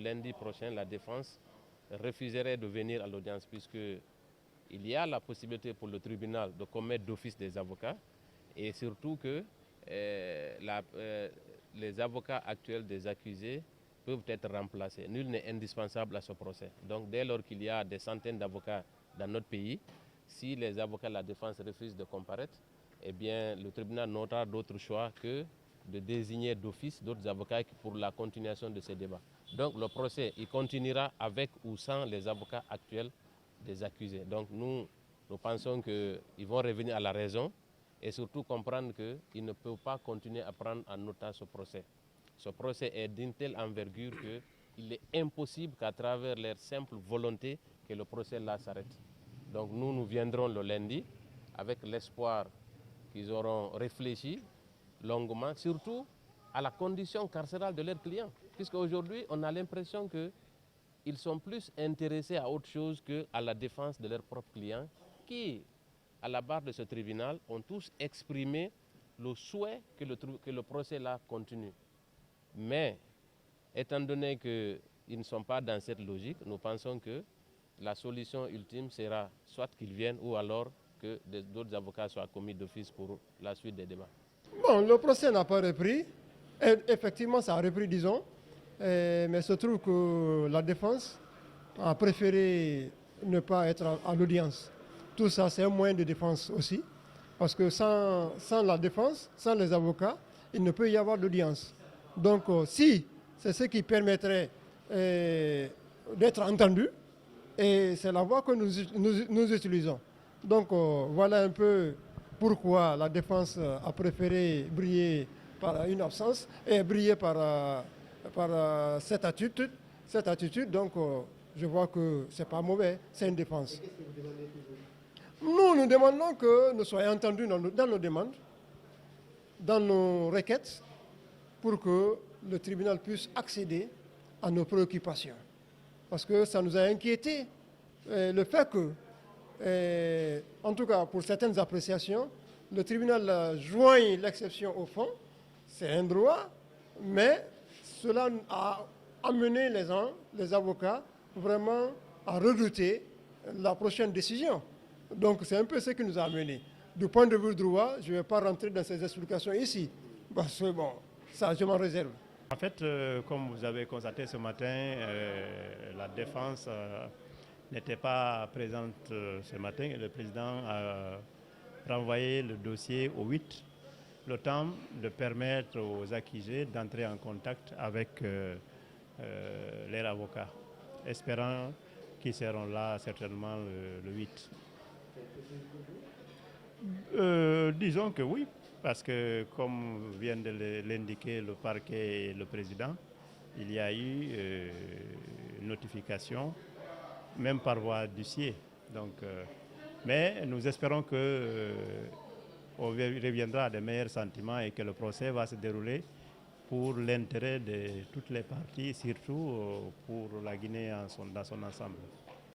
lundi prochain, la défense refuserait de venir à l'audience puisqu'il y a la possibilité pour le tribunal de commettre d'office des avocats et surtout que les avocats actuels des accusés peuvent être remplacés. Nul n'est indispensable à ce procès. Donc dès lors qu'il y a des centaines d'avocats dans notre pays, si les avocats de la défense refusent de comparaître, eh bien le tribunal n'aura d'autre choix que de désigner d'office d'autres avocats pour la continuation de ces débats. Donc le procès, il continuera avec ou sans les avocats actuels des accusés. Donc nous pensons qu'ils vont revenir à la raison et surtout comprendre qu'ils ne peuvent pas continuer à prendre en otage ce procès. Ce procès est d'une telle envergure qu'il est impossible qu'à travers leur simple volonté que le procès là s'arrête. Donc nous viendrons le lundi avec l'espoir qu'ils auront réfléchi longuement, surtout à la condition carcérale de leurs clients. Puisqu'aujourd'hui, on a l'impression qu'ils sont plus intéressés à autre chose qu'à la défense de leurs propres clients qui, à la barre de ce tribunal, ont tous exprimé le souhait que le procès là continue. Mais, étant donné qu'ils ne sont pas dans cette logique, nous pensons que la solution ultime sera soit qu'ils viennent ou alors que d'autres avocats soient commis d'office pour la suite des débats. Bon, le procès n'a pas repris. Effectivement, ça a repris, disons. Mais il se trouve que la défense a préféré ne pas être à l'audience. Tout ça, c'est un moyen de défense aussi. Parce que sans la défense, sans les avocats, il ne peut y avoir d'audience. Donc, si c'est ce qui permettrait d'être entendu, et c'est la voie que nous utilisons. Donc, voilà un peu pourquoi la défense a préféré briller par une absence et briller par cette attitude. Cette attitude, donc, je vois que ce n'est pas mauvais, c'est une défense. Et qu'est-ce que vous demandez Nous demandons que nous soyons entendus dans nos demandes, dans nos requêtes, pour que le tribunal puisse accéder à nos préoccupations. Parce que ça nous a inquiété le fait que, en tout cas pour certaines appréciations, le tribunal joigne l'exception au fond, c'est un droit, mais cela a amené les avocats vraiment à redouter la prochaine décision. Donc c'est un peu ce qui nous a amené. Du point de vue droit, je ne vais pas rentrer dans ces explications ici, parce que bon, ça je m'en réserve. En fait, comme vous avez constaté ce matin, la défense n'était pas présente ce matin et le président a renvoyé le dossier au 8, le temps de permettre aux accusés d'entrer en contact avec leurs avocats, espérant qu'ils seront là certainement le 8. Disons que oui, parce que comme vient de l'indiquer le parquet et le président, il y a eu notification, même par voie d'huissier. Donc, mais nous espérons que on reviendra à de meilleurs sentiments et que le procès va se dérouler pour l'intérêt de toutes les parties, surtout pour la Guinée dans son ensemble.